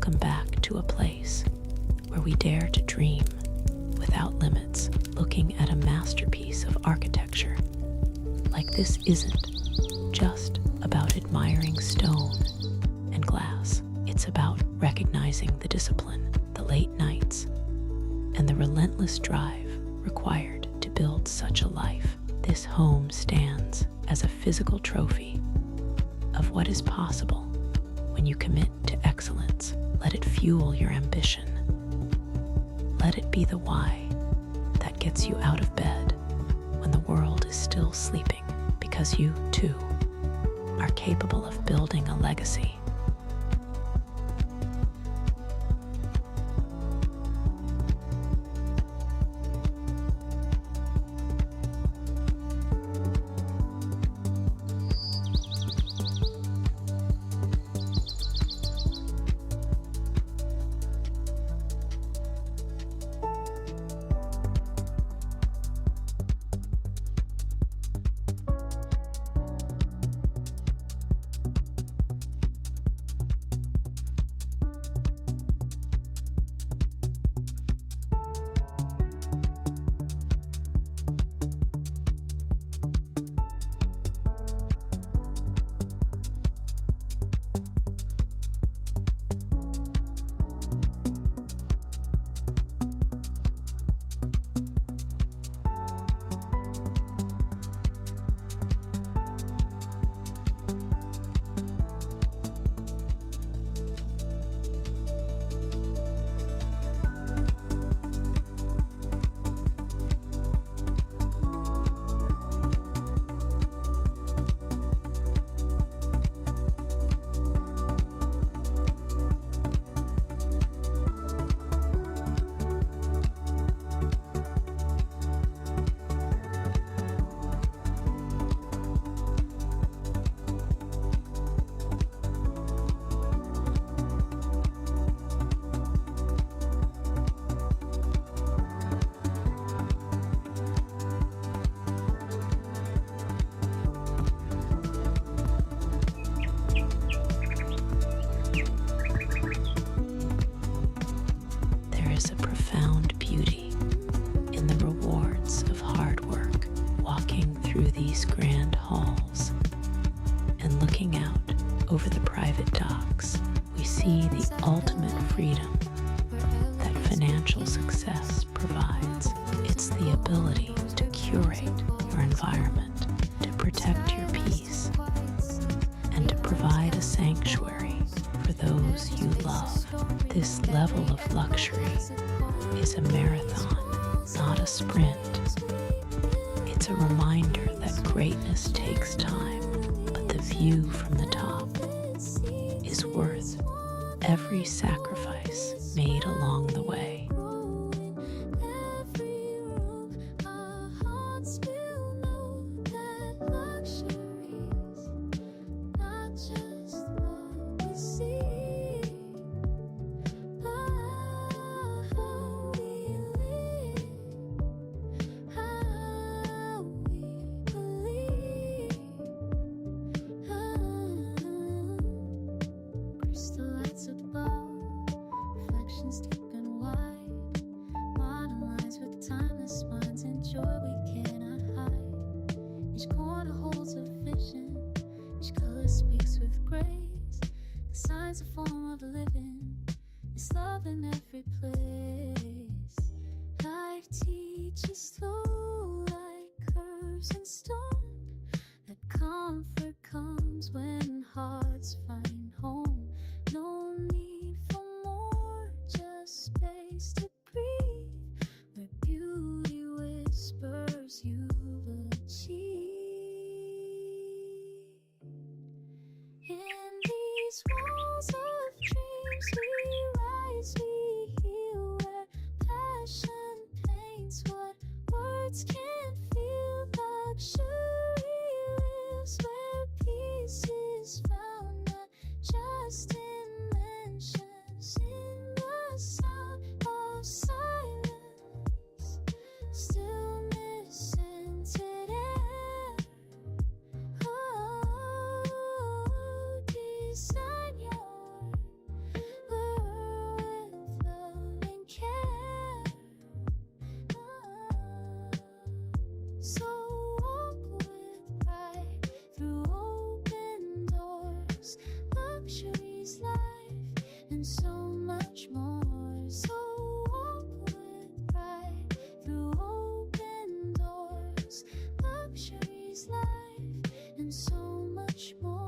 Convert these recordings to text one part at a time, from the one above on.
Welcome back to a place where we dare to dream without limits, looking at a masterpiece of architecture. Like this isn't just about admiring stone and glass. It's about recognizing the discipline, the late nights, and the relentless drive required to build such a life. This home stands as a physical trophy of what is possible when you commit to excellence. Let it fuel your ambition. Let it be the why that gets you out of bed when the world is still sleeping, because you, too, are capable of building a legacy. These grand halls and looking out over the private docks, we see the ultimate freedom that financial success provides. It's the ability to curate your environment, to protect your peace, and to provide a sanctuary for those you love. This level of luxury is a marathon, not a sprint. It's a reminder that greatness takes time, but the view from the top is worth every sacrifice made along the way. Science, a form of living, it's love in every place. Life teaches slow like curves in stone, that comfort comes when hearts find home. No need for more, just space to breathe, where beauty whispers you've achieved. In these walls of dreams we rise, we heal, where passion paints what words can't feel. Luxury lives where peace is found, not is life, and so much more.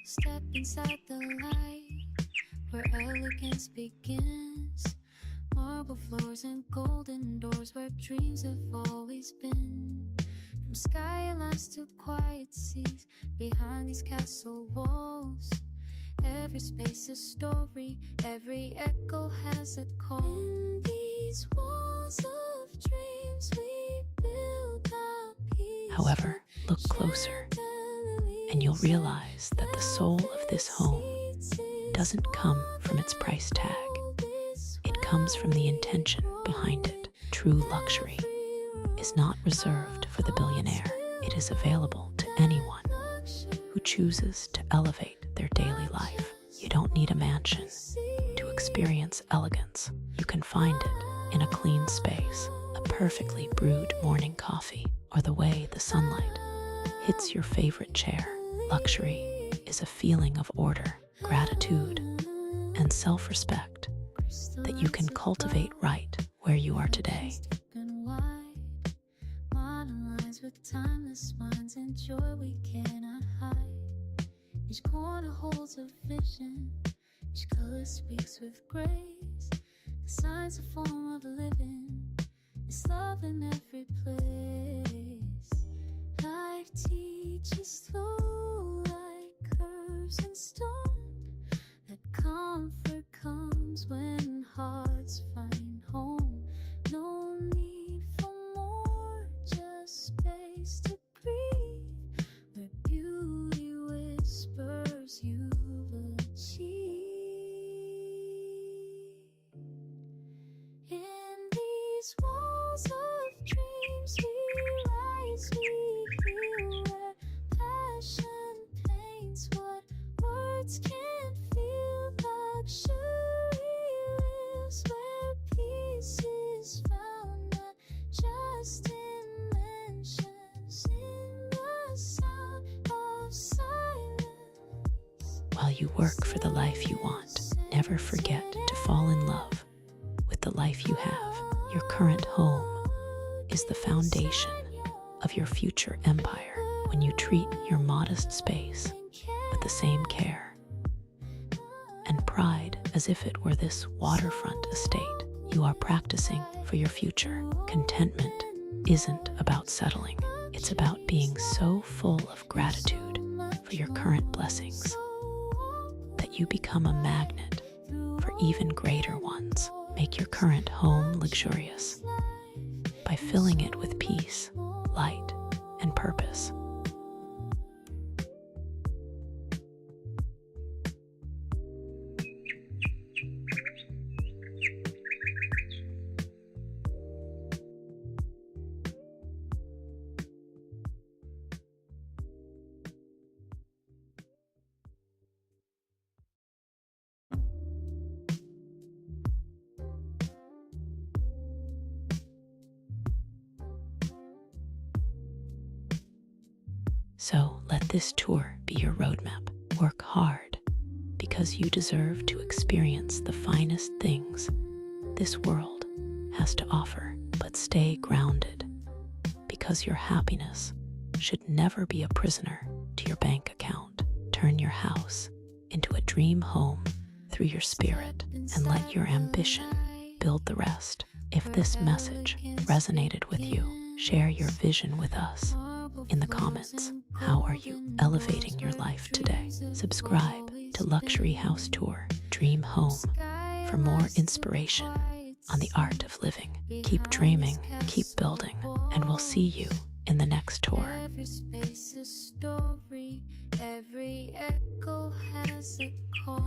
Step inside the light, where elegance begins. Marble floors and golden doors, where dreams have always been. From skylines to quiet seas, behind these castle walls, every space a story, every echo has a call. In these walls of dreams we build our peace. However, look closer, and you'll realize that the soul of this home doesn't come from its price tag. It comes from the intention behind it. True luxury is not reserved for the billionaire. It is available to anyone who chooses to elevate their daily life. You don't need a mansion to experience elegance. You can find it in a clean space, a perfectly brewed morning coffee, or the way the sunlight hits your favorite chair. Luxury is a feeling of order, gratitude, and self-respect that you can cultivate right where you are today. Modern lines with timeless minds and joy we cannot hide. Each corner holds a vision, each color speaks with grace. The signs a form of living, it's love in every place. Life teaches through like curves and stone, that comfort comes when hearts find home. No need for more, just space to breathe, where beauty whispers you've achieved. In these walls of dreams we rise, we heal, where passion paints what words can't feel. Luxury lives where peace is found, not just in mentions, in the sound of silence. While you work for the life you want, never forget to fall in love with the life you have. Your current home is the foundation of your future empire. When you treat your modest space with the same care and pride as if it were this waterfront estate, you are practicing for your future. Contentment isn't about settling. It's about being so full of gratitude for your current blessings that you become a magnet for even greater ones. Make your current home luxurious by filling it with peace, light, and purpose. So let this tour be your roadmap. Work hard, because you deserve to experience the finest things this world has to offer. But stay grounded, because your happiness should never be a prisoner to your bank account. Turn your house into a dream home through your spirit, and let your ambition build the rest. If this message resonated with you, share your vision with us in the comments. How are you elevating your life today? Subscribe to Luxury House Tour Dream Home for more inspiration on the art of living. Keep dreaming, keep building, and we'll see you in the next tour. Every space a story, every echo has a call.